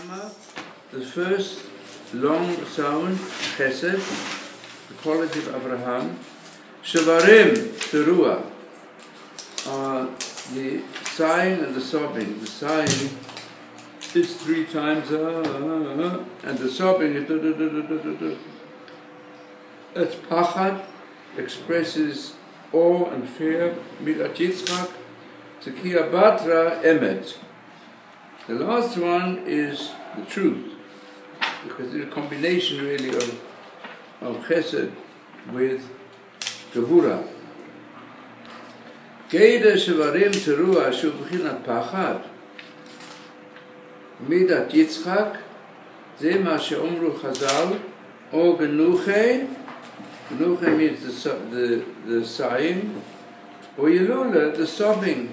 Shama, the first long sound, chesed, the quality of Abraham. Shavarim, teruah, are the sighing and the sobbing. The sighing is 3 times, and the sobbing is That's pachad, expresses awe and fear. Midat Yitzchak, tekiya batra emet. The last one is the truth, because it's a combination really of chesed with gevura. Geida shevarim teruah shu b'chinat pachad. Midat Yitzchak, ze ma she'omru Chazal, o genuche. Genuche means the sighing, or yelula, the sobbing.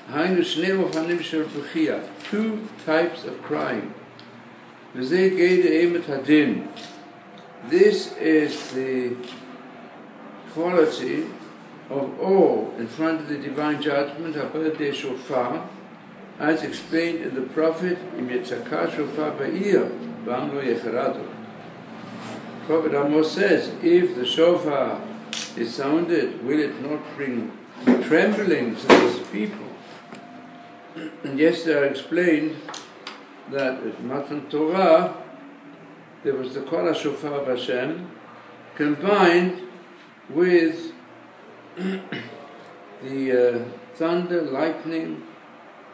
Hainu shnei mofanim shel b'chia, 2 types of crying. V'zeh geida emet hadin. This is the quality of awe in front of the divine judgment, Habadeh Shofar, as explained in the prophet, Im Yetzakah Shofar Ba'ir, Ba'am Lo Yecheradu. Prophet Amos says, if the shofar is sounded, will it not bring trembling to these people? And yesterday I explained that at Matan Torah, there was the Kol HaShofar of Hashem, combined with the thunder, lightning,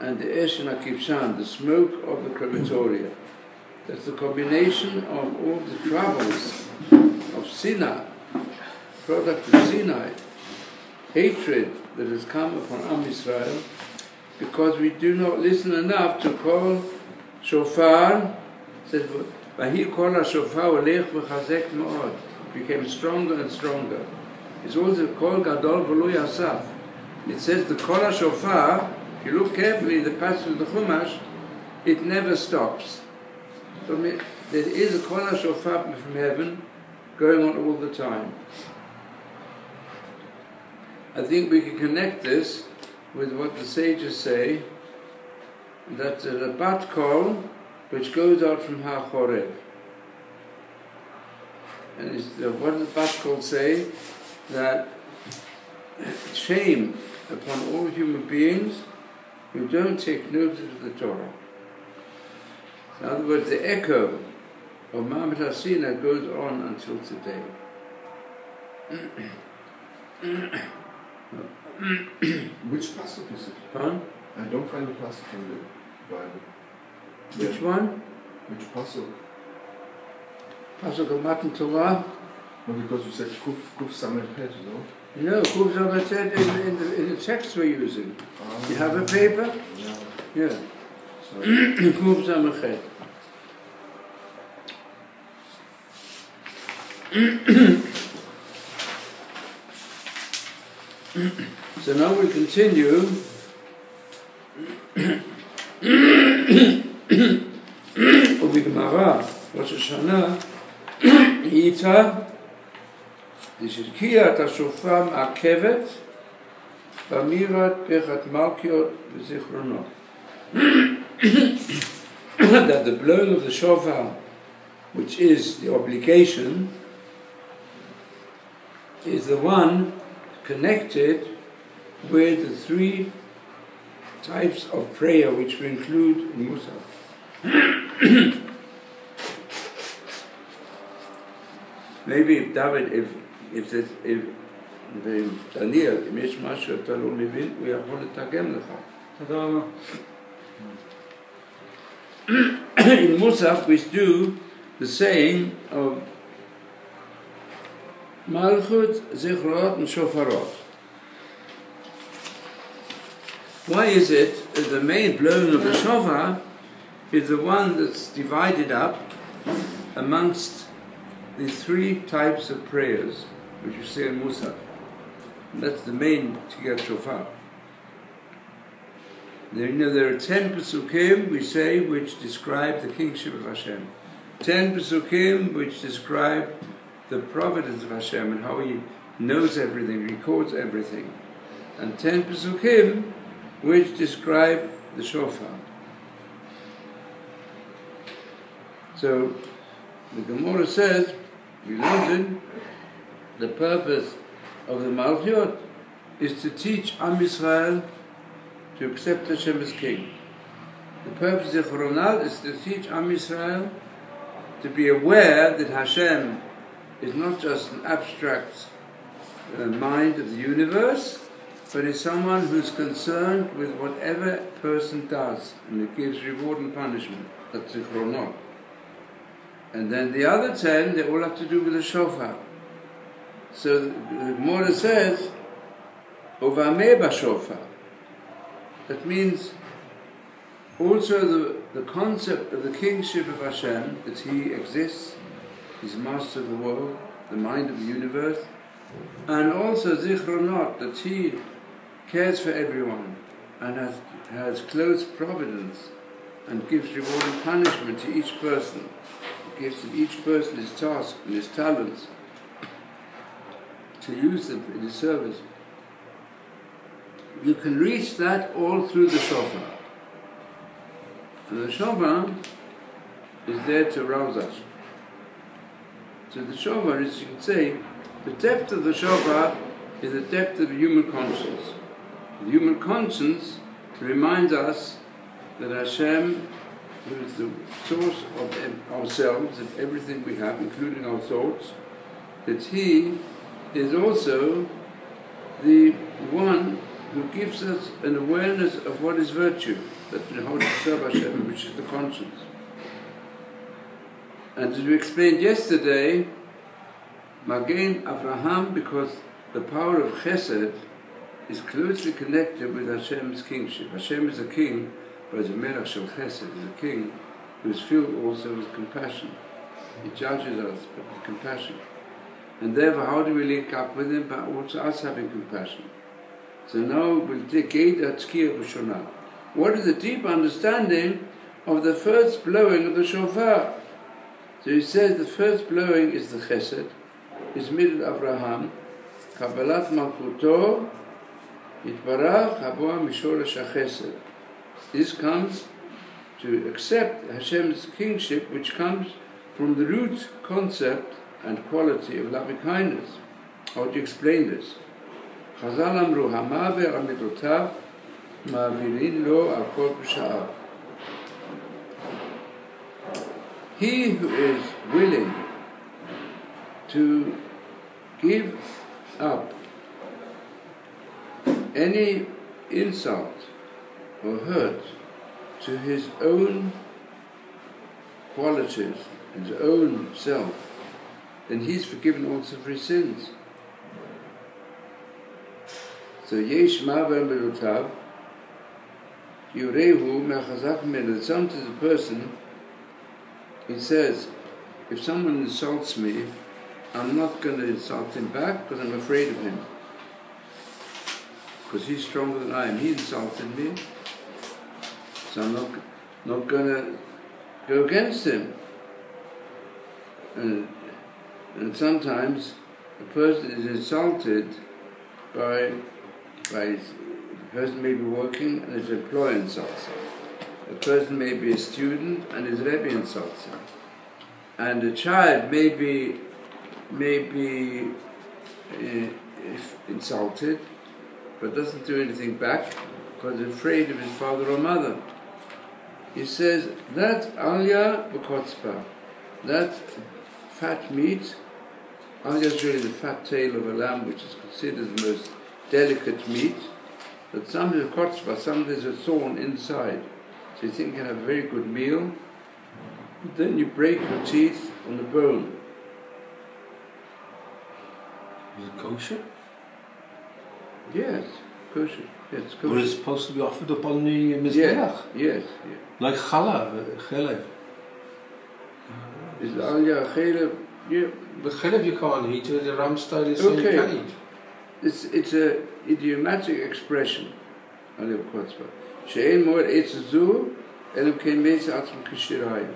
and the Esh and Akivshan, the smoke of the crematoria. That's the combination of all the troubles of Sinai, product of Sinai, hatred that has come upon Am Yisrael, because we do not listen enough to call shofar. Says, "Vahi kol shofar olech v'chazek ma'od." Became stronger and stronger. It's also called Gadol V'lo Yasaf. It says the kol shofar. If you look carefully in the passage of the Chumash, it never stops. So there is a kol shofar from heaven going on all the time. I think we can connect this with what the sages say, that the bat kol, which goes out from Har Chorev. And what does the bat kol say? That shame upon all human beings who don't take notice of the Torah. In other words, the echo of Ma'amad HaSinai goes on until today. Which pasuk is it? Huh? I don't find the pasuk in the Bible. Which one? Which pasuk? Pasuk of Matan Torah? No, because you said Kuf Sameh Het, no? No, Kuf Sameh Het in the text we're using. You have a paper? Yeah. Yeah. Kuf Sameh Het. So now we continue. Ubigmara, Rosh Hashanah, Ita, this is Kiyat HaShofar Ma'akevet, Bamirat Pechat Malkiot V'Zichronot. That the blowing of the shofar, which is the obligation, is the one connected with the 3 types of prayer which we include in Musaf. Maybe if David, if Daniel, אם יש משהו אתה לא מבין, הוא יכול לתרגם לך. תודה רבה. In Musaf we do the saying of Malchut, Zichrot, and Shofarot. Why is it that the main blowing of the shofar is the one that's divided up amongst the 3 types of prayers which you say in Musaf? And that's the main Tigrat Shofar. There are 10 Pesukim, we say, which describe the kingship of Hashem. 10 Pesukim which describe the providence of Hashem and how He knows everything, records everything. And 10 Pesukim which describe the shofar. So the Gemara says, we learned the purpose of the Malchut is to teach Am Yisrael to accept Hashem as king. The purpose of the Choronal is to teach Am Yisrael to be aware that Hashem is not just an abstract mind of the universe, but is someone who's concerned with whatever person does, and it gives reward and punishment. That's the Choronal. And then the other 10, they all have to do with the shofar. So the Gemara says, Ovameh b'shofar. That means also the concept of the kingship of Hashem, that He exists, He's master of the world, the mind of the universe, and also zichronot, that He cares for everyone and has close providence and gives reward and punishment to each person. He gives to each person his task and his talents to use them in His service. You can reach that all through the shofar. And the shofar is there to rouse us. So the shofar is, you can say, the depth of the shofar is the depth of the human conscience. The human conscience reminds us that Hashem, who is the source of ourselves, of everything we have, including our thoughts, that He is also the one who gives us an awareness of what is virtue, that we how to serve Hashem, which is the conscience. And as we explained yesterday, Magen Avraham, because the power of Chesed is closely connected with Hashem's kingship. Hashem is a king, but as a Melech Shel Chesed, is a king who is filled also with compassion. He judges us, but with compassion. And therefore, how do we link up with Him? But also us having compassion. So now we'll take Geda Tzkiya Rishonah. What is the deep understanding of the first blowing of the shofar? So he says the first blowing is the Chesed, is Midad Avraham, Kabbalat Malchuto, Yitbarach Habo Mishoresh HaChesed. This comes to accept Hashem's kingship, which comes from the root concept and quality of loving kindness. How do you explain this? Chazal Amru Hamaver Amidotav Ma'avirin Lo Al Kol B'Sha'av. He who is willing to give up any insult or hurt to his own qualities, his own self, then he's forgiven also for his sins. So Yesh Ma'aver Amidotav Yurehu Me'achazak Min. Sometimes a person, he says, if someone insults me, I'm not going to insult him back because I'm afraid of him. Because he's stronger than I am. He insulted me, so I'm not going to go against him. And sometimes a person is insulted by the person may be working and his employer insults him. A person may be a student and his Rebbe insults him. And a child may be insulted, but doesn't do anything back because he's afraid of his father or mother. He says, that alya b'kotzpa, that fat meat, alya is really the fat tail of a lamb, which is considered the most delicate meat, but some is a kotzpa, some there's a thorn inside. So you think you can have a very good meal, but then you break your teeth on the bone. Is it kosher? Yes, kosher. Yes, kosher. But it's supposed to be offered up on the Mizbeach? Yes. Like chalev. Is alya chalev? Yeah. The chalev you can't eat, the ram style is saying you can eat. It's a idiomatic expression. Alya kotzpa. She'en moed etz zu, elam kein meis atzm kishirayim.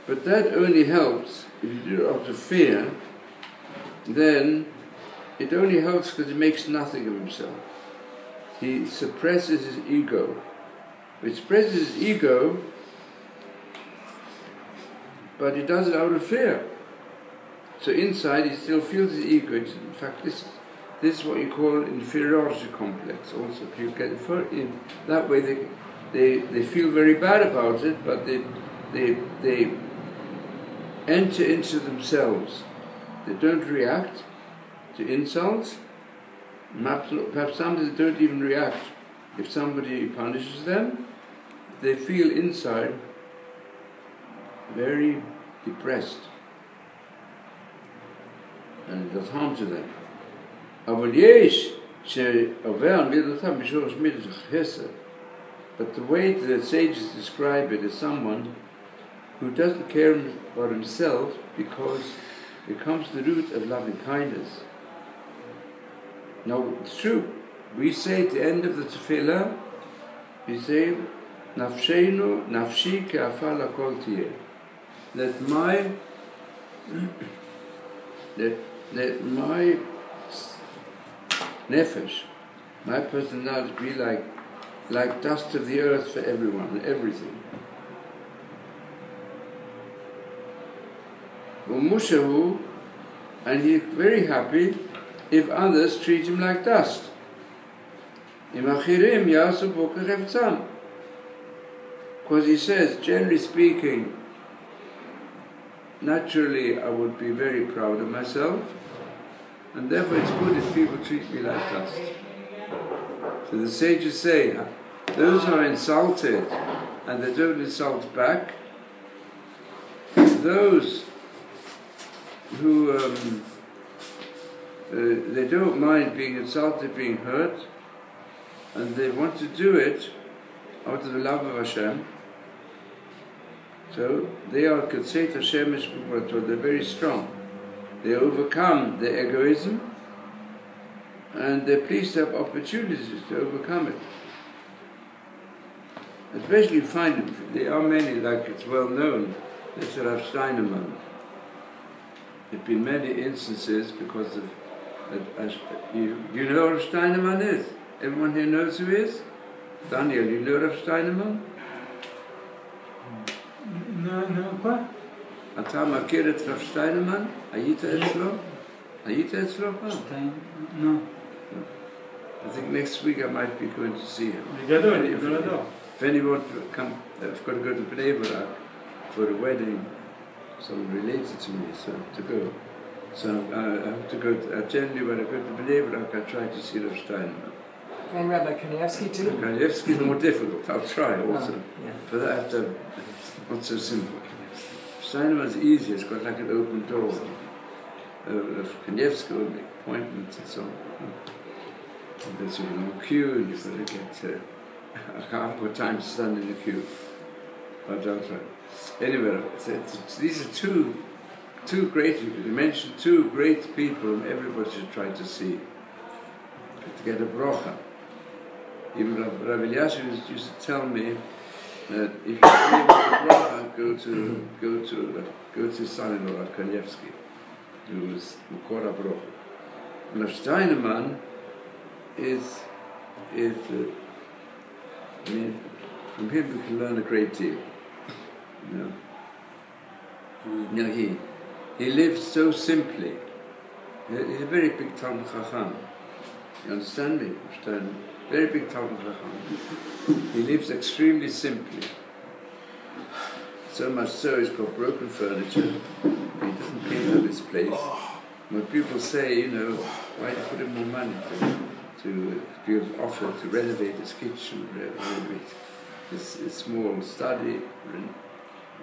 But that only helps if you do it out of fear. Then it only helps because he makes nothing of himself. He suppresses his ego. expresses his ego, but he does it out of fear. So inside he still feels his ego. In fact, this is what you call inferiority complex. Also, people get in that way. They feel very bad about it, but they enter into themselves. They don't react to insults. Perhaps sometimes they don't even react if somebody punishes them. They feel inside very depressed, and it does harm to them. But the way the sages describe it is someone who doesn't care about himself because it comes to the root of loving kindness. Now, it's true. We say at the end of the tefillah, we say, Nafshenu, nafshi ke'afal hakol tiyeh. Let my nefesh, my personality be like dust of the earth for everyone and everything. And he's very happy if others treat him like dust. Because he says, generally speaking, naturally I would be very proud of myself, and therefore it's good if people treat me like dust. So the sages say, those who are insulted and they don't insult back, those who they don't mind being insulted, being hurt, and they want to do it out of the love of Hashem. So they are Ketzet Hashem Mishpato, they're very strong. They overcome their egoism, and they're pleased to have opportunities to overcome it. Especially you find there are many, like it's well known, this Rav Steinemann. There have been many instances because of, you know what Rav Steinemann is? Everyone here knows who he is? Daniel, you know Rav Steinemann? No, what? אתה מכיר את רב שטיינמן? היית אצלו? היית אצלו פעם? No. I think next week I might be going to see him. If anyone come, I've got to go to Bnei Barak for a wedding, someone related to me, so to go. So I have to go, generally when I go to Bnei Barak, I try to see Rav Steinman. And Rabbi Kanievsky too? Kanievsky is more difficult, I'll try also. Yeah. For that, not so simple. Steinman's easy, it's got like an open door. Kanievsky will make appointments and so on. And there's a long queue and you've got to get, I haven't got time to stand in the queue. But I'll try. Anyway, these are two great people. You mentioned two great people whom everybody should try to see. To get a bracha. Even Rabbi Yashin used to tell me that if you want a bracha, go to son-in-law Rav Kanievsky, who was Mukor HaBrocha. And Rav Steinemann is I mean, from him we can learn a great deal. You know, he lives so simply. He's a very big Talmud Chacham. You understand me? Very big Talmud Chacham. He lives extremely simply. So much so he's got broken furniture. He doesn't paint up his place. When people say, you know, why do you put in more money to give offer to renovate his kitchen, renovate his small study?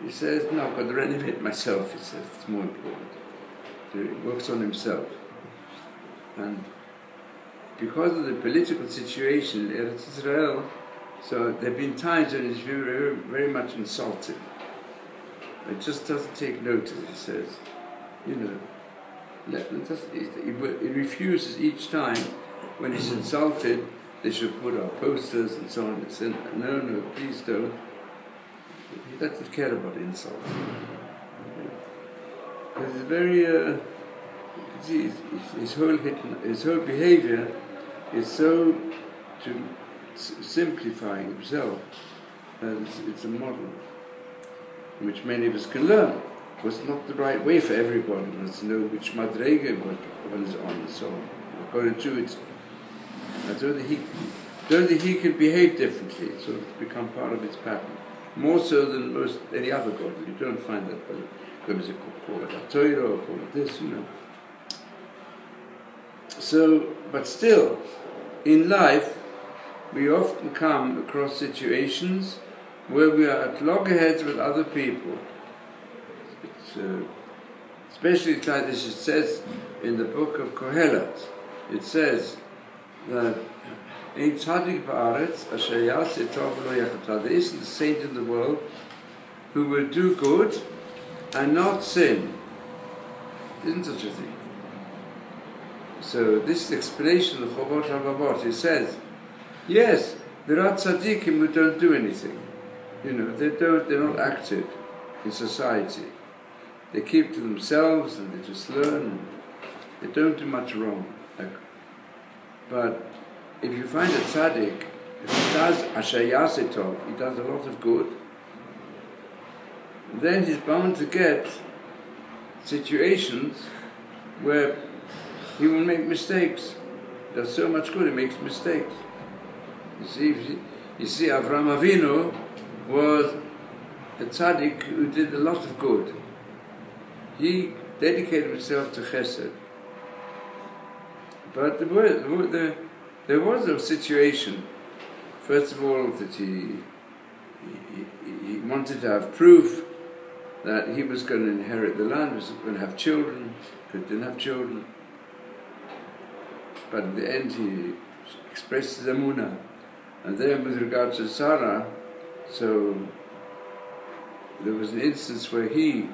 He says, no, I've got to renovate myself, he says, it's more important. So he works on himself. And because of the political situation in Eretz Israel, so there have been times when he's very, very much insulted. It just doesn't take notice, he says. You know, he refuses each time when he's insulted, they should put up posters and so on. He said, no, please don't. He doesn't care about insults. Because it's very, his whole behavior is so to simplifying himself And it's a model which many of us can learn. Of course, it's not the right way for everybody. Let's know which madrega one is on and so on. According to it, I don't think he can behave differently, so it's become part of its pattern. More so than most any other god. You don't find that by the call it a Torah or call it this, So, but still, in life, we often come across situations where we are at loggerheads with other people. Especially like this, it says in the book of Kohelet, it says that Ein tzaddik ba'aretz asher yaseh tov lo yachata. There isn't a saint in the world who will do good and not sin. There isn't such a thing. So this is the explanation of Chovot HaLevavot. It says, yes, there are tzaddikim who don't do anything. They're not active in society. They keep to themselves and they just learn. And they don't do much wrong. But if you find a tzaddik, if he does asher yaseh tov, he does a lot of good, then he's bound to get situations where he will make mistakes. He does so much good, he makes mistakes. You see, Avraham Avinu was a tzaddik who did a lot of good. He dedicated himself to chesed. But there was a situation, first of all, that he wanted to have proof that he was going to inherit the land, was going to have children, but didn't have children. But in the end he expressed his emunah. And then with regard to Sarah, so there was an instance where he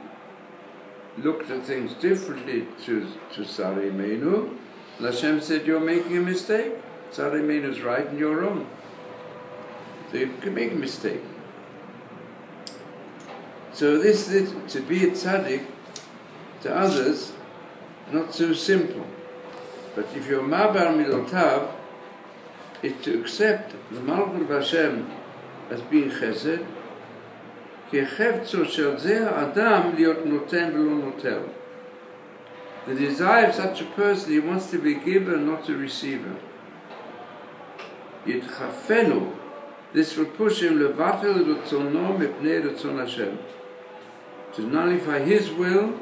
looked at things differently to Sarah Imenu. And Hashem said, you're making a mistake. Sarah Imenu is right and you're wrong. So you can make a mistake. So this is to be a tzaddik to others, not so simple. But if you're mabar milotav, it's to accept the Malchut of Hashem as being chesed, כי חפצו של זה האדם להיות נותן ולא נוטל. The desire of such a person, he wants to be giver, not a receiver. ידחפנו, this will push him לבטל רצונו מפני רצון Hashem, to nullify his will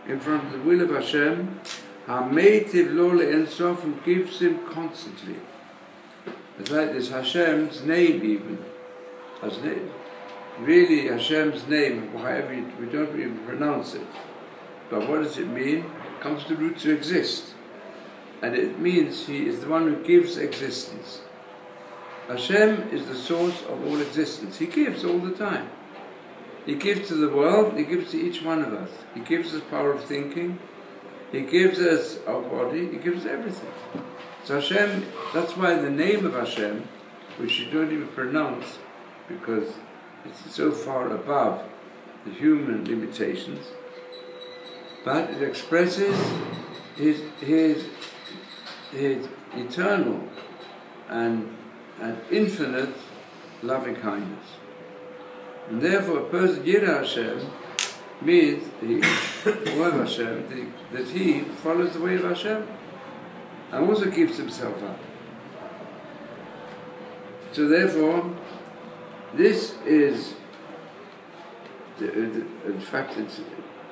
in front of the will of Hashem, המייטיב לו לאין סוף, who gives him constantly. It's like this Hashem's name even. Really Hashem's name, however we don't even pronounce it. But what does it mean? It comes to root to exist. And it means He is the one who gives existence. Hashem is the source of all existence. He gives all the time. He gives to the world, He gives to each one of us. He gives us power of thinking, He gives us our body, He gives us everything. So Hashem, that's why the name of Hashem, which you don't even pronounce, because it's so far above the human limitations, but it expresses His eternal and infinite loving kindness. And therefore a person Yirah Hashem means that he follows the way of Hashem and also gives himself up. So therefore, this is, in fact, it's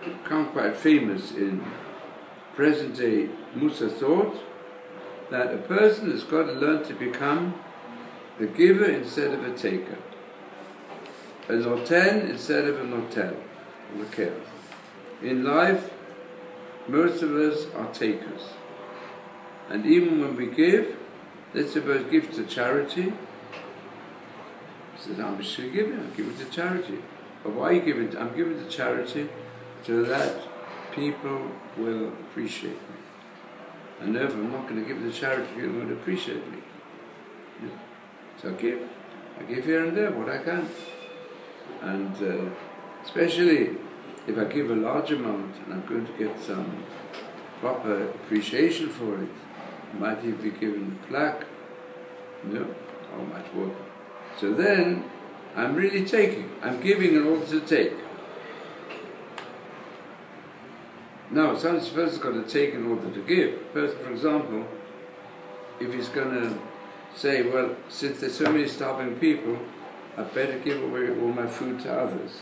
become quite famous in present-day Musa thought, that a person has got to learn to become a giver instead of a taker, a noten instead of a notel, In life, most of us are takers. And even when we give, let's suppose give to charity, he says, I'm just going to give it, I'll give it to charity. But why are you giving it? I'm giving it to charity so that people will appreciate me. And therefore I'm not going to give it to charity, people won't appreciate me. Yeah. So I give here and there what I can. And especially if I give a large amount and I'm going to get some proper appreciation for it, I might even be given a plaque, or might work. So then I'm really taking. I'm giving in order to take. Now, sometimes a person's got to take in order to give. A person, for example, if he's going to say, well, since there's so many starving people, I better give away all my food to others.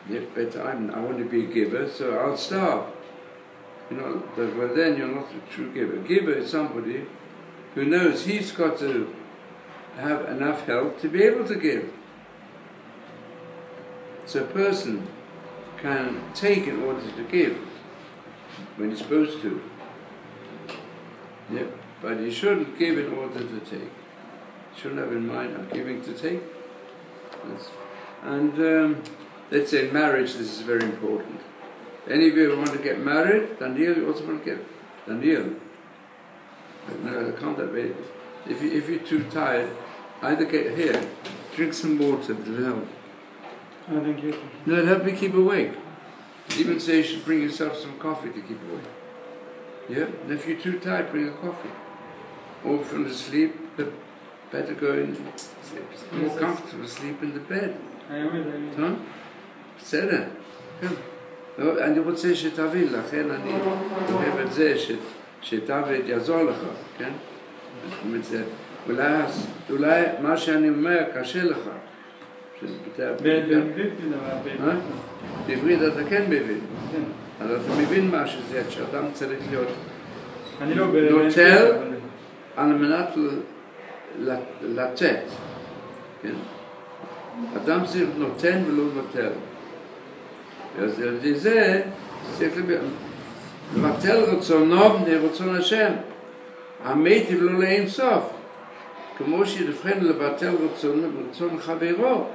Yeah, but I want to be a giver, so I'll starve. Well, then you're not a true giver. A giver is somebody who knows he's got to have enough help to be able to give. So a person can take in order to give when he's supposed to. Yeah, but he shouldn't give in order to take. He shouldn't have in mind, I'm giving to take. And let's say in marriage, this is very important. Any of you who want to get married, Daniel, you also want to get Daniel. No, I can't have it. If you're too tired, either get here, drink some water, it'll help. Oh, thank you. No, it'll help me keep awake. Even say you should bring yourself some coffee to keep awake. Yeah? And if you're too tired, bring a coffee. Or from the sleep, better go in, it's more comfortable sleep in the bed. Huh? בסדר. אני רוצה שתבין, לכן אני אוהב את זה, שתעבד יעזור לך, כן? אולי מה שאני אומר קשה לך. בעברית אתה כן מבין. אז אתה מבין מה שזה, שאדם צריך להיות נוטל על מנת לתת. אדם צריך נותן ולא נוטל. אז על ידי זה צריך לבטל רצונו בני רצון השם. המיטיב לו לאין סוף. כמו שיבחן לבטל רצון חברו.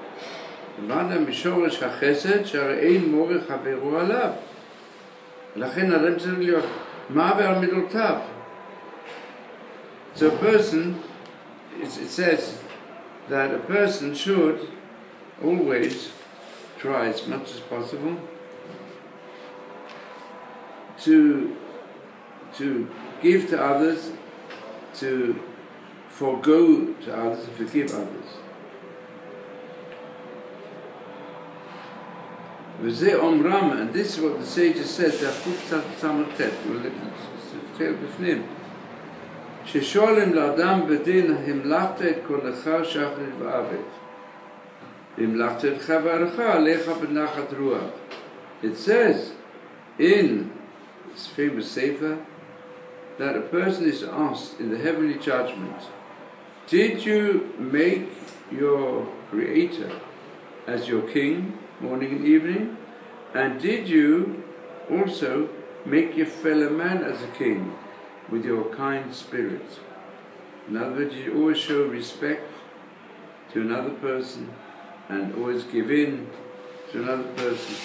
למען משורש החסד שהרי אין מורך חברו עליו. לכן אדם צריך להיות מעבר על מידותיו. So a person, it says that a person should always try as much as possible to give to others, to forego to others, and forgive others. וזה אומרם, and this is what the sages said, תחתית סמרתת, ולתתחיל בפנים, ששואלים לאדם בדין, המלכת את קונך שחרית ועבד. המלכת את חברך, עליך בנחת רוח. It says in this famous sefer that a person is asked in the heavenly judgment, did you make your creator as your king, morning and evening? And did you also make your fellow man as a king with your kind spirit? In other words, you always show respect to another person and always give in to another person.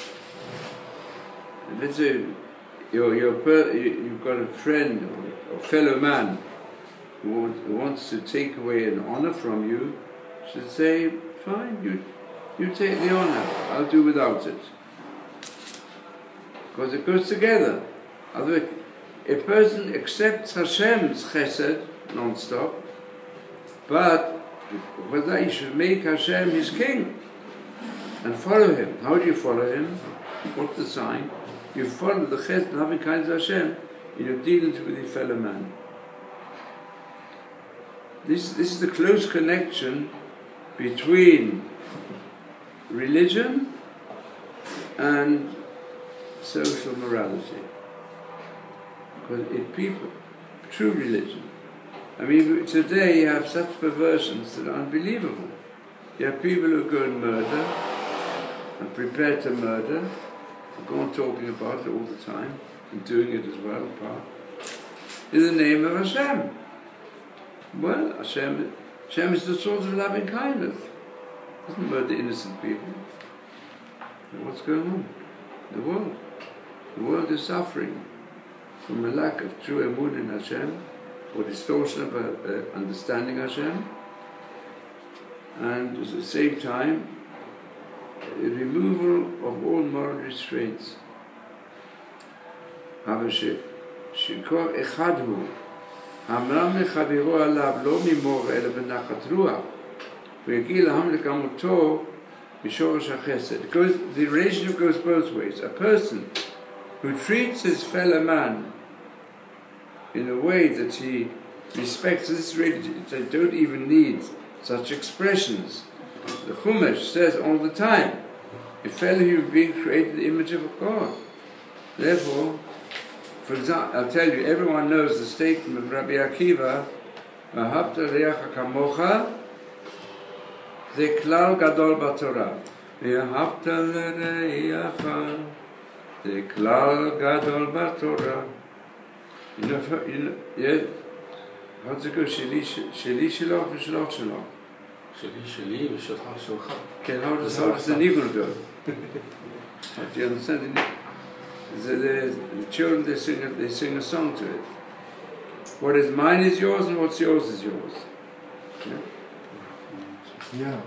And let's say you've got a friend or fellow man who wants to take away an honor from you, should say, fine, you take the honor, I'll do without it. Because it goes together. Otherwise, a person accepts Hashem's chesed non-stop, but whether he should make Hashem his king and follow him. How do you follow him? What's the sign? You follow the chesed and loving kindness of Hashem in your dealings with your fellow man. This is the close connection between religion and social morality. Because people, true religion, I mean, today you have such perversions that are unbelievable. You have people who go and murder, and prepare to murder, and go on talking about it all the time, and doing it as well, in the name of Hashem. Well, Hashem is the source of loving kindness. He doesn't murder innocent people. What's going on? The world is suffering from a lack of true emun in Hashem, or distortion of understanding Hashem, and at the same time, a removal of all moral restraints. אבל שכל אחד הוא, אמרם לחברו עליו לא ממור אלא בנחת רוח, The relationship goes both ways. A person who treats his fellow man in a way that he respects this religion, they don't even need such expressions. The Chumash says all the time, a fellow human being created the image of God. Therefore, for example, I'll tell you, everyone knows the statement of Rabbi Akiva, "Ahavta reacha kamocha," the klal gadol b'Torah. "Ahavta lereacha," the klal gadol b'Torah. You know, yeah. How does it go? Sheli shelo v'shelo shelo. Sheli v'shelcha shelcha. Okay, how does the nigun go? Do you understand? The children, they sing a song to it. What is mine is yours, and what's yours is yours. Yeah.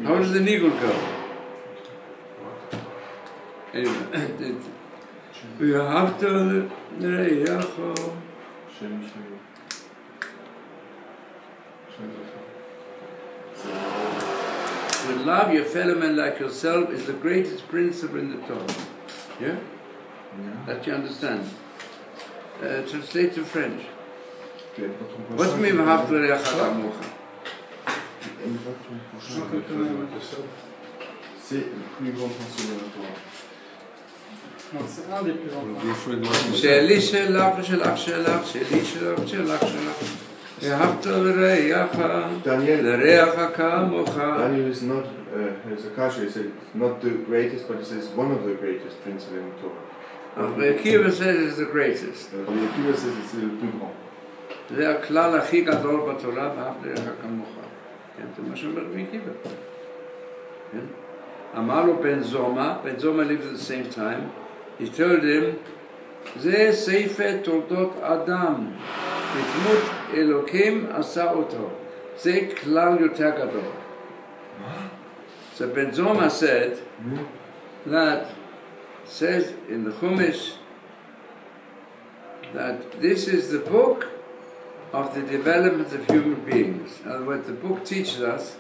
How does the nigun go? Anyway, we have to love your fellow man like yourself is the greatest principle in the Torah. Yeah? That you understand. Translate to French. What do you mean have to C'est le plus grand principe de la Torah. Non, c'est un des plus grands. שלי שלך ושלך שלך, שלי שלך ושלך שלך. ואהבת לרעך, לרעך כמוך. Daniel is not, as a kasha, he said, it's not the greatest, but he says one of the greatest principles in the Torah. Rabbi Akiva says it's the greatest. Rabbi Akiva says it's the plus grand. זה הכלל הכי גדול בתורה, ואהבת לרעך כמוך. זה מה שאומר רבי עקיבא. אמר לו בן זומא lived at the same time, he told him, זה ספר תולדות אדם, בדמות אלוקים עשה אותו. זה כלל יותר גדול. So Ben Zoma said that, says in the Chumash, that this is the book of the development of human beings. In other words, the book teaches us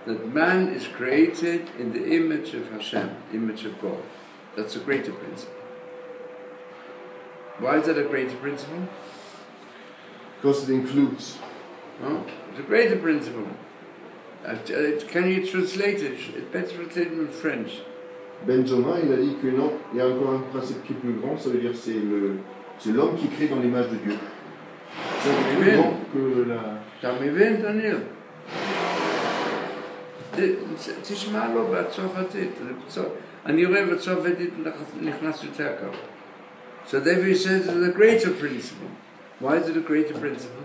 that man is created in the image of Hashem, image of God. That's a greater principle. Why is that a greater principle? Because it includes. Oh, it's a greater principle. Can you translate it? It's better translated in French. Benjamin, il a dit que non, il y a encore un principe qui est plus grand, ça veut dire c'est l'homme qui crée dans l'image de Dieu. C'est plus grand que la... אתה מבין, דניאל? תשמע לו בצרפתית. אני רואה בצרפתית נכנס יותר קל. So therefore he says it's a greater principle. Why is it a greater principle?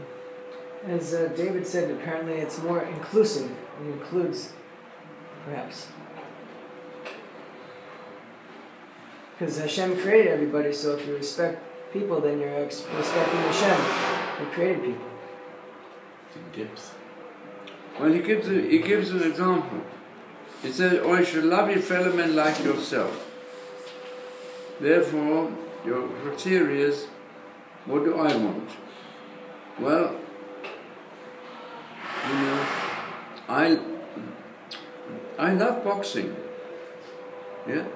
As David said, apparently it's more inclusive. It includes, perhaps. Because Hashem created everybody, so if you respect people, then you're respecting Hashem, who created people. Depth. Well, he gives an example. He says, "Oh, you should love your fellow man like yourself." Therefore, your criteria is, what do I want? Well, you know, I love boxing. Yeah,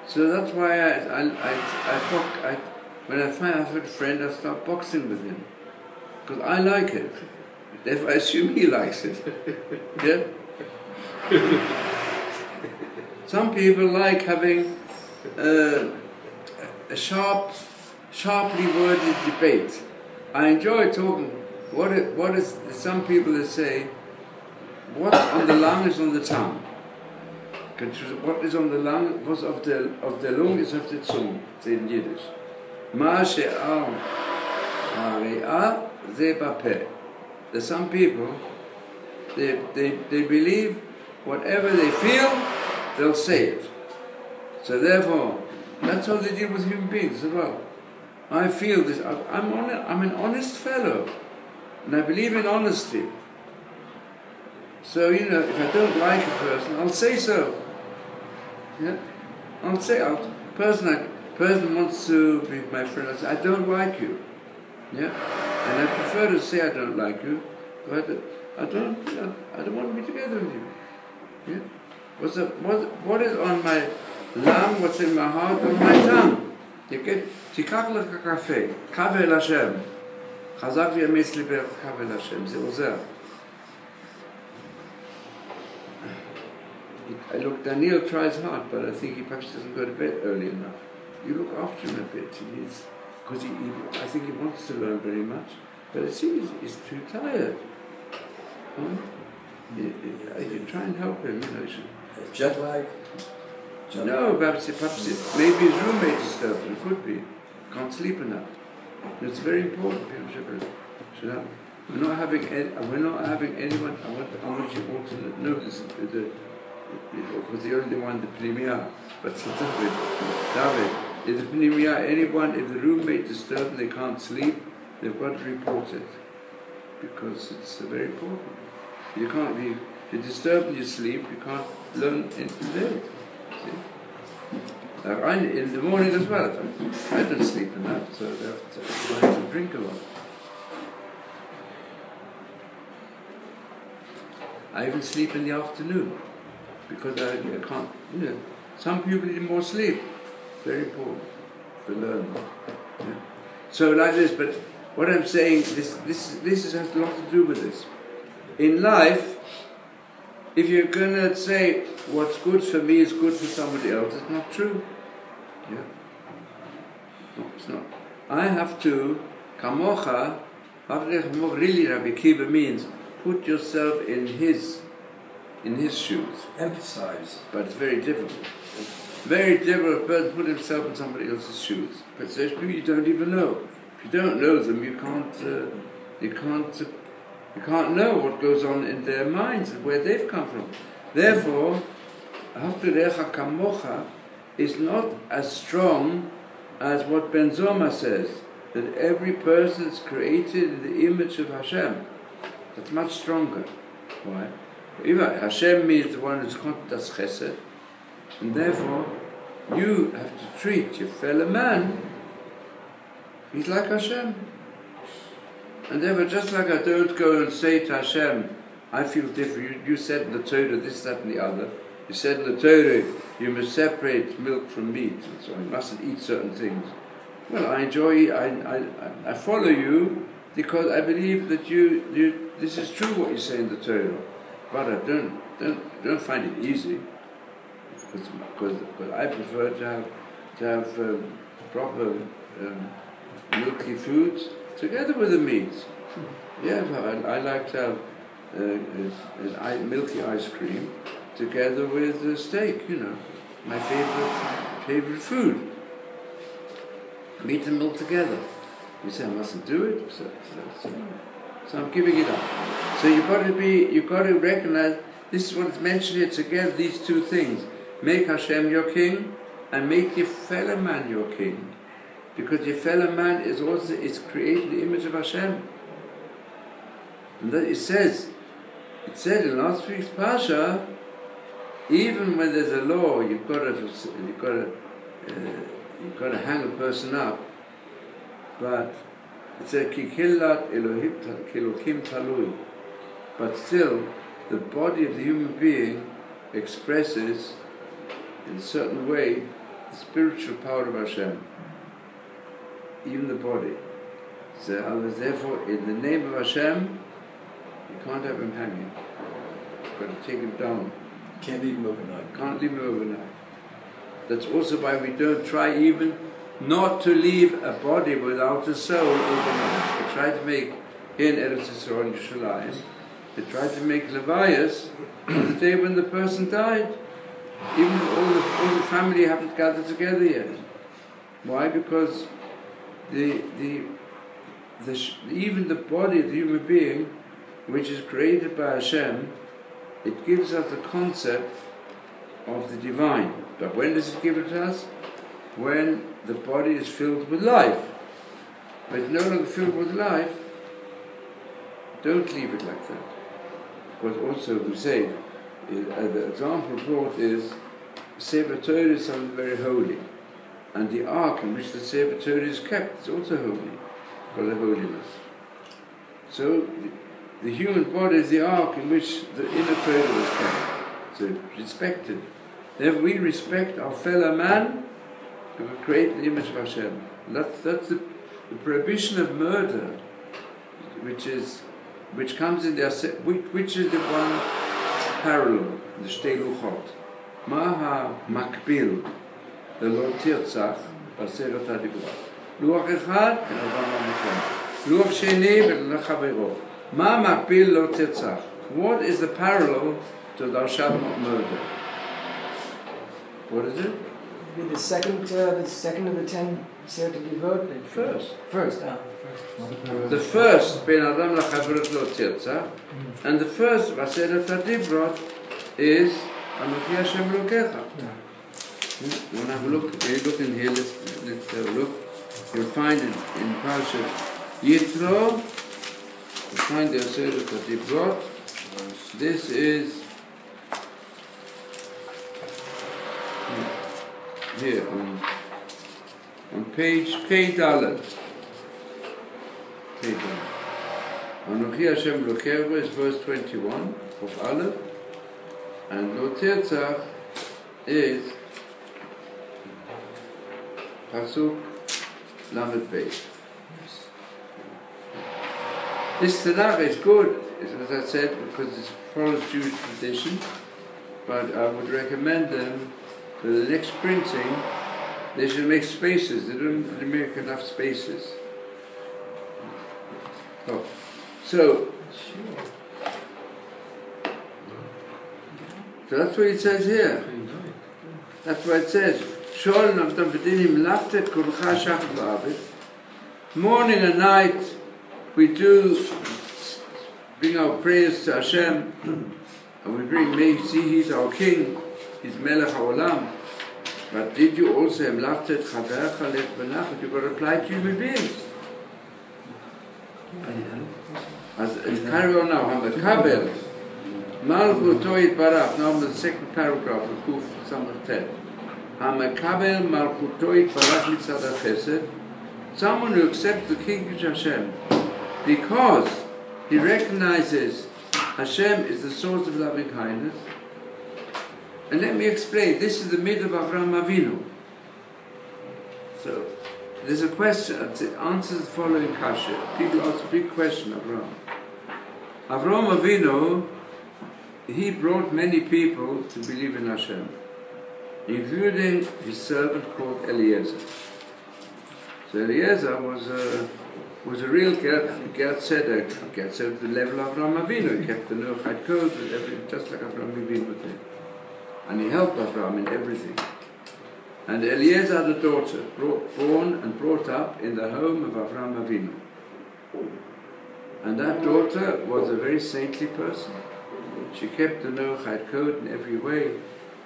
so that's why when I find out a friend, I start boxing with him because I like it. Therefore, I assume he likes it. Yeah. Some people like having a sharply worded debate. I enjoy talking. What is some people that say, what's on the lung is on the tongue. What is on the lung, what's of the lung is of the Zunge. Say in Yiddish. Ma she'al ha're'ah ze bapeh. There's some people, they believe whatever they feel, they'll say it. So therefore, that's how they deal with human beings as well. I feel this, I'm an honest fellow, and I believe in honesty. So, you know, if I don't like a person, I'll say so. Yeah? I'll say, person wants to be my friend, I say, I don't like you. Yeah? And I prefer to say I don't like you, but I don't want to be together with you. Yeah? What is on my lung, what's in my heart, on my tongue? You get, תיקח לך קפה, קפה אל השם. חזק ויאמץ ליבך קפה אל השם, זה עוזר. Look, Daniel tries hard, but I think he perhaps doesn't go to bed early enough. You look after him a bit, because I think he wants to learn very much, but it seems he's too tired. You try and help him, you know. Jet lag? No, perhaps maybe his roommate disturbed him, could be. Can't sleep enough. It's very important, people should have. We're not having anyone, I want you all to know this, because the only one, the Pneumonia, but David, if the Pneumonia, anyone, if the roommate disturbed and they can't sleep, they've got to report it, because it's very important. You can't be, if you're disturbed in your sleep, you can't learn anything there. In the morning as well, I don't sleep enough, so I have to drink a lot. I even sleep in the afternoon, because I can't, some people need more sleep. Very important for learning. Yeah. So like this, but what I'm saying, this has a lot to do with this. In life, if you're going to say what's good for me is good for somebody else, it's not true. Yeah. No, it's not. I have to, kamocha, really Rabbi Kiva means put yourself in his shoes. Emphasize. But it's very difficult. Very difficult for a person to put himself in somebody else's shoes. But there's people you don't even know. If you don't know them, you can't know what goes on in their minds and where they've come from. Therefore, Hafturecha Kamocha is not as strong as what Ben Zoma says, that every person is created in the image of Hashem. That's much stronger. Why? Hashem means the one who's does chesed, and therefore you have to treat your fellow man, he's like Hashem. And therefore, just like I don't go and say to Hashem, I feel different, you said in the Torah this, that and the other, you said in the Torah you must separate milk from meat, and so you mustn't eat certain things. Well, I enjoy, I follow you because I believe that this is true what you say in the Torah, but I don't find it easy, because I prefer to have proper milky foods together with the meats. Yeah, I like to have milky ice cream together with steak, my favorite food. Meat and milk together. You say I mustn't do it, so I'm giving it up. So you've got to recognize this is what is mentioned here together, these two things. Make Hashem your king and make your fellow man your king. Because your fellow man is created in the image of Hashem. And that it said in last week's Pasha, even when there's a law, you've got to hang a person up, but it said Kikillat Elohim Talui. But still, the body of the human being expresses in a certain way the spiritual power of Hashem. Even the body. So therefore, in the name of Hashem, you can't have him hanging. You've got to take him down. Can't leave him overnight. Can't leave him overnight. That's also why we don't try even not to leave a body without a soul overnight. We try to make, here in Eretz Yisrael in Yerushalayim, they try to make Levias the day when the person died. Even if all the family haven't gathered together yet. Why? Because even the body of the human being, which is created by Hashem, it gives us the concept of the divine. But when does it give it to us? When the body is filled with life. But it's no longer filled with life, don't leave it like that. Because also we say, the example brought is, Sefer Torah is something very holy. And the ark in which the Sefer Torah is kept is also holy, for the holiness. So the human body is the ark in which the inner Torah was kept. So respected. Therefore we respect our fellow man who will create the image of Hashem. That's the prohibition of murder, which comes in there, which is the one parallel, the Shtei Luchot. Ma makbil, the Lo Tirtzach, Aseret HaDibra. Luach Echad, and Avraham HaMichem. Luach Sheni, and Lechavero. Ma makbil Lo Tirtzach. What is the parallel to thou shalt not murder? What is it? Be the second of the 10 Aseret HaDivrot. First. First. The first, Ben Adam Lachavrot Lo Tirtzach, and the first Aseret HaDivrot is Anochi Hashem Elokecha. When I look in here, let's have a look. You'll find it in Parashat Yitro. You'll find the Aseret HaDivrot. This is here on page Pei Dalet. Anochi Hashem Elokecha is verse 21 of Aleph, and Lo Tirtzach is Pasuk Lamed Beis. This Tanakh is good, as I said, because it follows Jewish tradition, but I would recommend them for the next printing, they should make spaces. They don't make enough spaces. Oh. So that's what it says here. That's what it says. Morning and night we do bring our prayers to Hashem, and we bring, see, He's our King, He's Melech HaOlam. But did you also Emlachtet Chaverecha Lech Benachot? You've got to apply to human beings. Carry on now. Hamakabel Malchuto Yitbarach. Now the second paragraph of Kuf Samach Tet. Hamakabel Malchuto Yitbarach Mitzad HaChesed. Someone who accepts the kingship of Hashem because he recognizes Hashem is the source of loving kindness. And let me explain. This is the mitzvah of Avraham Avinu. So there's a question. It answers the following kasha. People ask a big question. Avraham Avinu, he brought many people to believe in Hashem, including his servant called Eliezer. So Eliezer was a real Ger Tzedek. Ger Tzedek, the level of Avraham Avinu. He kept the Noachide code, just like Avraham Avinu did. And he helped Avraham in everything. And Eliezer had a daughter, born and brought up in the home of Avraham Avinu. And that daughter was a very saintly person. She kept the Noachide code in every way.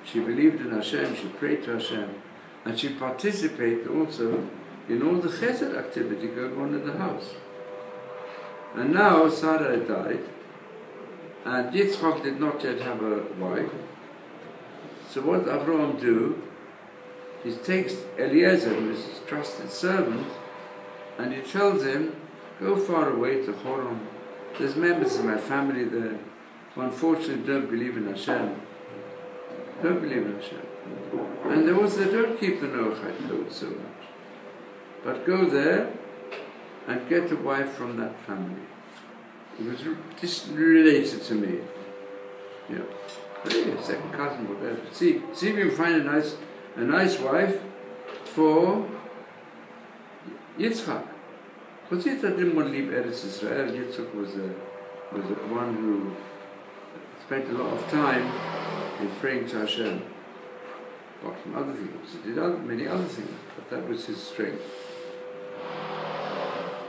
She believed in Hashem, she prayed to Hashem. And she participated also in all the chesed activity going on in the house. And now Sarah had died, and Yitzchak did not yet have a wife. So what Avraham do? He takes Eliezer, who is his trusted servant, and he tells him, go far away to Horon. There's members of my family there who unfortunately don't believe in Hashem. Don't believe in Hashem. And they don't keep the Noachide code so much. But go there and get a wife from that family. It was just related to me. Yeah. Really, a second cousin, whatever. See if you can find a nice wife for Yitzchak. Because Yitzchak didn't want to leave Eretz Israel. Yitzchak was one who spent a lot of time in praying to Hashem. Apart from other things. He did many other things, but that was his strength.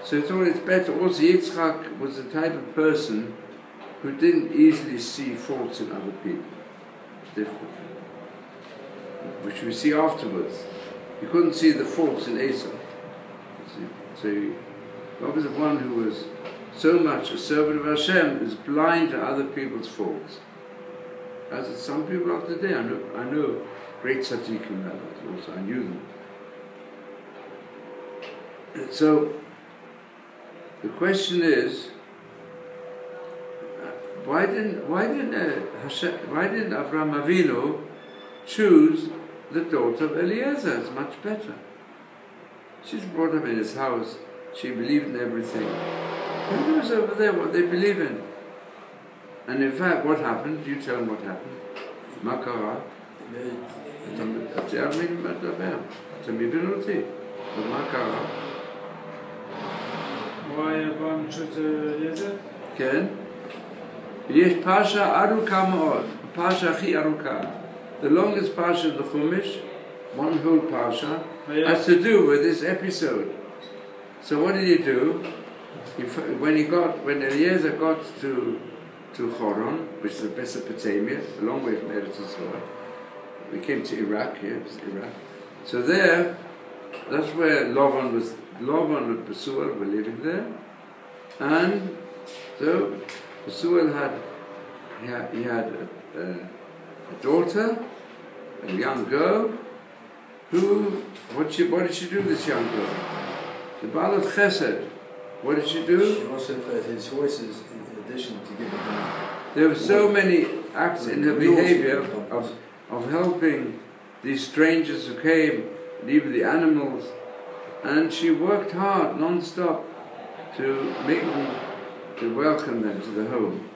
So he thought it's better. Also, Yitzchak was the type of person who didn't easily see faults in other people. Difficult. Which we see afterwards. He couldn't see the faults in Esau. So he was one who was so much a servant of Hashem, is blind to other people's faults. As some people are today. I know great tzaddikim also. I knew them. And so the question is, why didn't Avraham Avinu choose the daughter of Eliezer? It's much better. She's brought up in his house. She believed in everything. Who knows over there what they believe in? And in fact, what happened? You tell them what happened. Makara. אתה מבין אותי? ומה קרה? Why Abraham chose Eliezer? כן? יש פרשה ארוכה מאוד, פרשה הכי ארוכה. The longest parsha of the Chumash, one whole parsha, has to do with this episode. So what did he do? When Eliezer got to Choron, which is Mesopotamia, a long way from Eretz Yisrael, we came to Iraq, Iraq. So there, that's where Lavan and Besuel were living there, and so Besuel had a daughter, a young girl, what did she do, this young girl? The Baal of Chesed. What did she do? She also fed his horses in addition to giving him. There were so many acts in her behavior of helping these strangers who came, and even the animals, and she worked hard, non-stop, to make them, to welcome them to the home.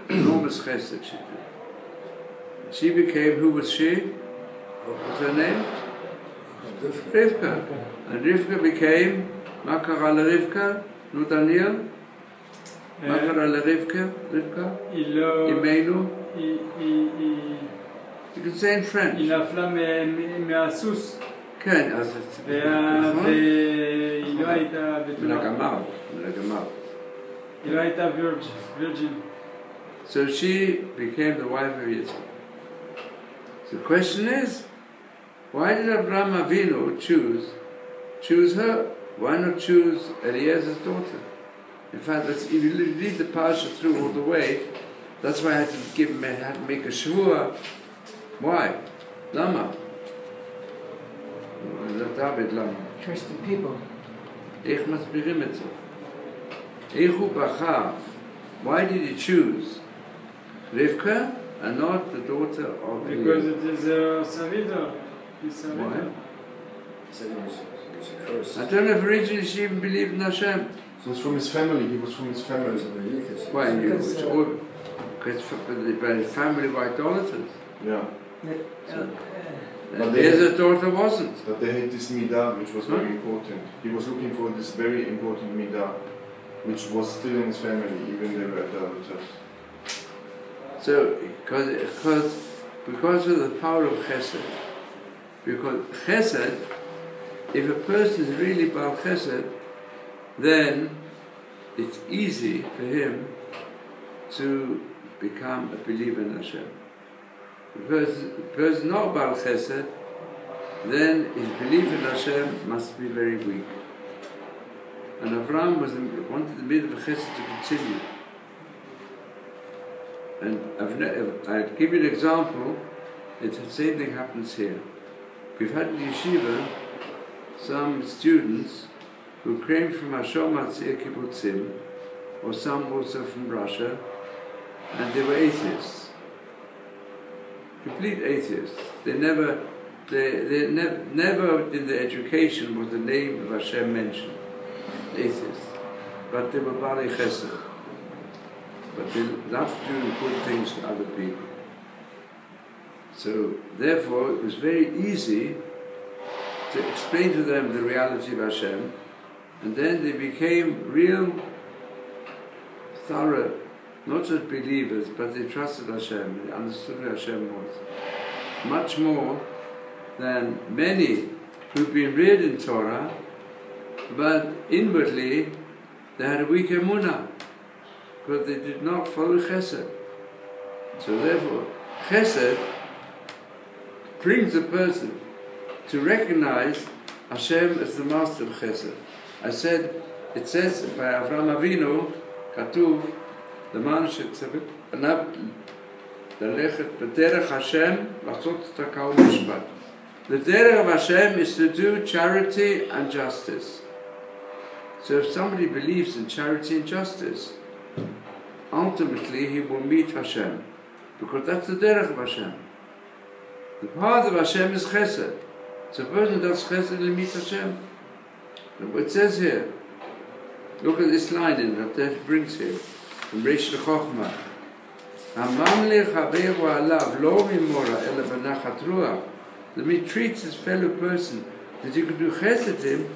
Enormous chesed she did. She became, who was she? What was her name? Rivka. And Rivka became, מה קרה לרבקה? נו דניאל? מה קרה לרבקה? אימנו? You can say in French. היא נפלה מהסוס. כן, אז... והיא לא הייתה בתולה. מן הגמל. היא לא הייתה virgin. So she became the wife of Yitzchak. So the question is, why did Abraham Avinu choose her? Why not choose Eliezer's daughter? In fact, if you read the parsha through all the way, that's why I had to make a shvua. Why? Lama. David, lama. Trust the people. איך מסבירים את זה? איך הוא בחר? Why did he choose Rivka and not the daughter of Eliezer? Because it is a Savita. Why? He said he was a curse. I don't know if originally she even believed in Hashem. So it's from his family, he was from his family. Why? Because his family were idolaters. Yeah. And Eliezer's daughter wasn't. But they had this midah, which was very important. He was looking for this very important midah, which was still in his family, even they were idolaters. So, because of the power of Chesed, because Chesed, if a person is really Baal Chesed, then it's easy for him to become a believer in Hashem. If a person not Baal Chesed, then his belief in Hashem must be very weak. And Avraham wanted the mitzvah of Chesed to continue. And I'll give you an example. The same thing happens here. We've had in Yeshiva some students who came from Ashom Hatzir Kibbutzim, or some also from Russia, and they were atheists. Complete atheists. They never in their education was the name of Hashem mentioned. Atheists. But they were Baalei Chesed. But they loved doing good things to other people. So therefore it was very easy to explain to them the reality of Hashem, and then they became real, thorough, not just believers, but they trusted Hashem, they understood who Hashem was. Much more than many who've been reared in Torah, but inwardly they had a weak emunah, because they did not follow Chesed. So therefore, Chesed brings a person to recognize Hashem as the master of Chesed. It says by Avraham Avinu, Katuv, the man שצריך ללכת בדרך Hashem, לעשות צדקה ומשפט. The derech of Hashem is to do charity and justice. So if somebody believes in charity and justice, ultimately he will meet Hashem, because that's the derech of Hashem. The path of Hashem is chesed. So a person does chesed will meet Hashem. And what it says here, look at this line in that it brings here, from Reish L'Chochmah. Hamamlech haveru alav lo mimora ela b'nachat ruach. That he treats his fellow person, that you can do chesed to him,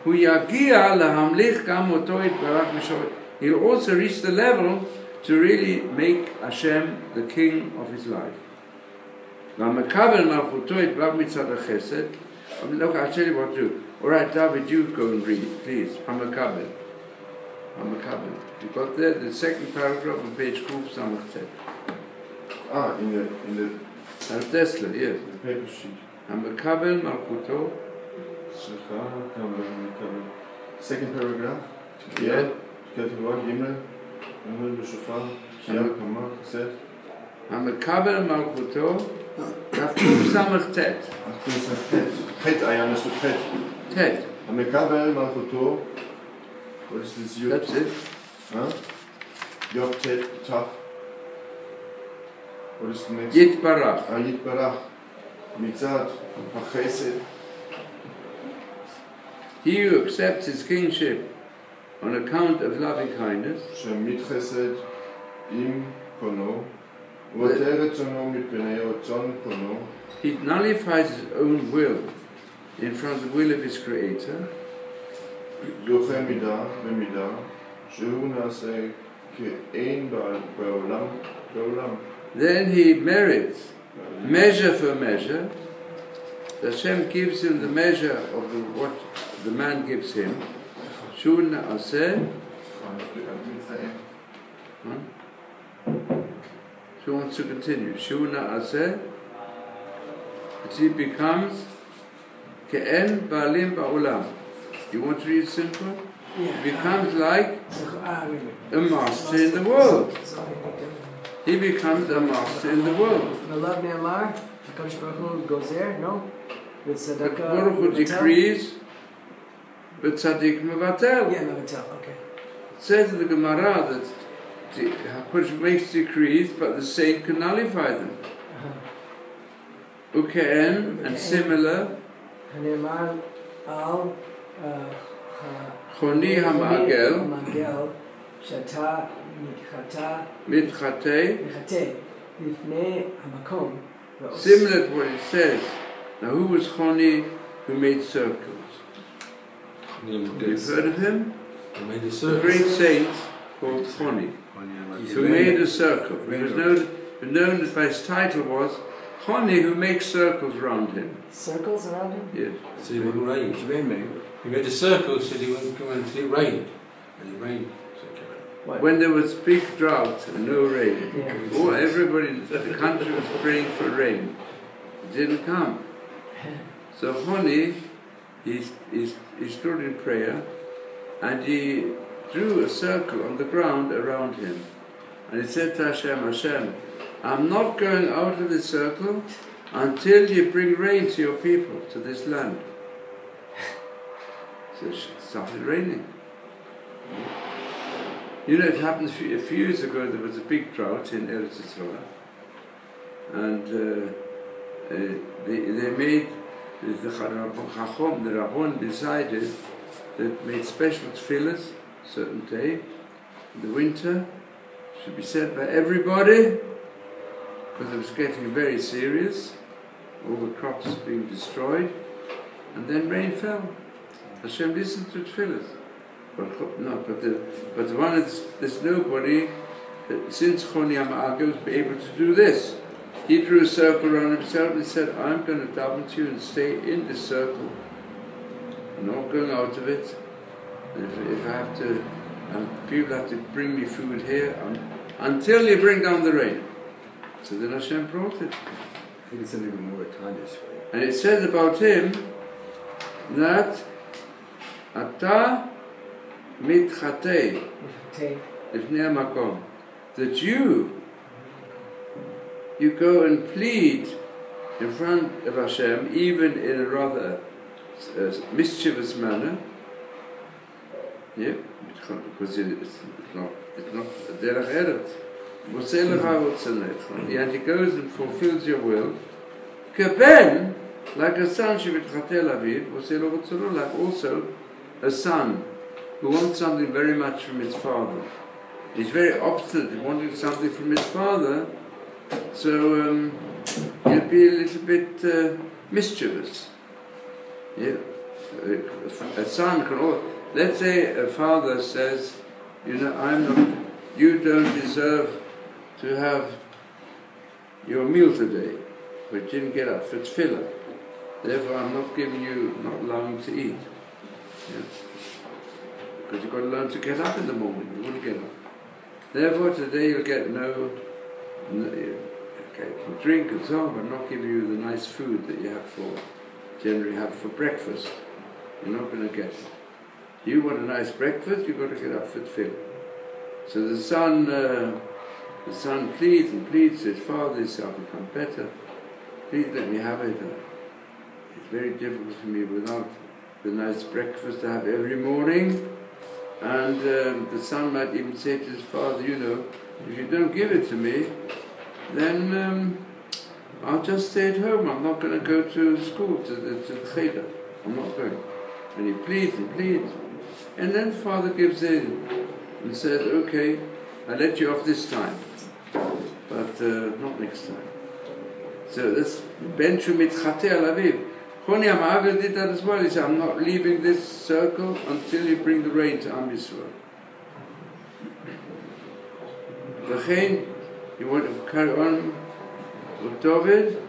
hu yagia lahamlich gam oto yitbarach mishor. He'll also reach the level to really make Hashem the king of his life. V'hamekabel malchuto yitbarach mitzad hachesed. Look, I'll tell you what to do. All right, David, you go and read, please. Hamekabel. Hamekabel. You got there the second paragraph on page Kuf Samachet. Ah, in the Tesla, yes. the paper sheet. Hamekabel malchuto. Second paragraph. Yeah. Kategorie Gimel. Himmel, B'shofar, Kiyah, Kamar, Chesed. Hamekabel malchuto. Kaf Kuf Samachet. Chet, I understood Chet. Tet. Hamekabel malchuto. What is this Yud? That's it. Huh? Yod Tet, Taf. What is the next? Yitbarach. Yitbarach. Mitzad, HaChesed. He who accepts his kingship on account of loving kindness, Shemit Chesed, Im Kono. Uvater Etzono Mipnei Otzon Kono. he nullifies his own will in front of the will of his creator. זוכה מידה במידה, שהוא נעשה כאין בעולם. Then he merits measure for measure. Hashem gives him the measure of what the man gives him. Shu na'aseh. She wants to continue. Shu na'aseh. He becomes ke'en ba'alim ba'olam. You want to read simple? Yeah. He becomes like a master in the world. He becomes a master in the world. Malav Ne'amar, HaKadosh Baruch Hu goes there, no? With Tzedakah. Baruch Hu decrees, but Tzaddik Mevatel. Yeah, Mevatel, okay. It says in the Gemara that HaKadosh makes decrees, but the saint can nullify them. Uke'en, and similar. Hane'amar al Choni Hamagel, Hamagel, Shata Mitchate, Mitchate. Lifnei Hamakom. Similar to what it says. Now, who was Choni who made circles? You've heard of him? He made a The circle. great saint called Choni, who made a circle. He was known by his title was Choni, who makes circles around him. Circles around him? Yes. So he wouldn't rain. He made a circle so he wouldn't come until it rained. And it rained. What? When there was big drought and no rain, Yeah. everybody in the country was praying for rain. It didn't come. So Choni, he stood in prayer and he drew a circle on the ground around him. And he said to Hashem, Hashem, I'm not going out of this circle until you bring rain to your people, to this land. So it started raining. You know, it happened a few years ago. There was a big drought in Eretz Yisrael, and they made the Chacham, the Rabban decided that made special tefillahs certain day in the winter should be said by everybody because it was getting very serious. All the crops being destroyed, and then rain fell. Hashem listened to tefillahs. But the one there's nobody since Choni Hamagel was able to do this. He drew a circle around himself and said, I'm going to daven to you and stay in this circle. I'm not going out of it. If I have to, people have to bring me food here until you bring down the rain. So then Hashem brought it. I think it's even more kindness, right? And it says about him that Ata mitchate lifnei makom, that you go and plead in front of Hashem, even in a rather mischievous manner. Yeah, because it's not it's not derech eret. And he goes and fulfills your will. Keben, like a son shevitchatel aviv, like also a son who wants something very much from his father. He's very obstinate in wanting something from his father, so he'll be a little bit mischievous. Yeah. A son can let's say a father says, you know, you don't deserve to have your meal today, but you didn't get up for tefillah. Therefore I'm not allowing you to eat. Yeah. Because you've got to learn to get up in the morning, you wouldn't get up. Therefore today you'll get okay, you can drink and so on, but not give you the nice food that you generally have for breakfast. You're not going to get it. You want a nice breakfast, you've got to get up for tefillah. So the son pleads and pleads, says, Father, this shall become better. Please let me have it. It's very difficult for me without the nice breakfast I have every morning. And the son might even say to his father, you know, if you don't give it to me, then I'll just stay at home. I'm not going to go to school, to the cheder. I'm not going. And he pleads and pleads. And then father gives in and says, okay, I'll let you off this time, but not next time. So this Ben Shumit Chate Alaviv. Choni Amaga did that as well. He said, I'm not leaving this circle until you bring the rain to Am Yisrael. V'chein, you want to carry on with David?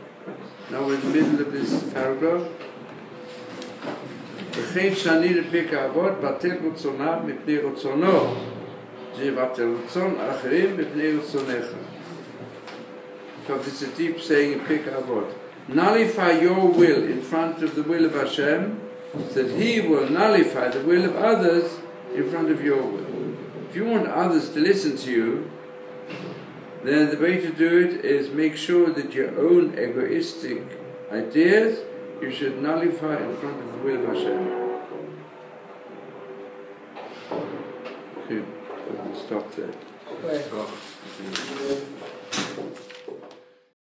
Now we're in the middle of this paragraph. וכן שאני לפי כעבוד, בטל רצוניו מפני רצונו, שיבטל רצון אחרים מפני רצונך. Because it's a deep saying in Pirkei Avot. Nullify your will in front of the will of Hashem, so that He will nullify the will of others in front of your will. If you want others to listen to you, then the way to do it is make sure that your own egoistic ideas you should nullify in front of the will of Hashem. Okay, we'll stop there. Okay.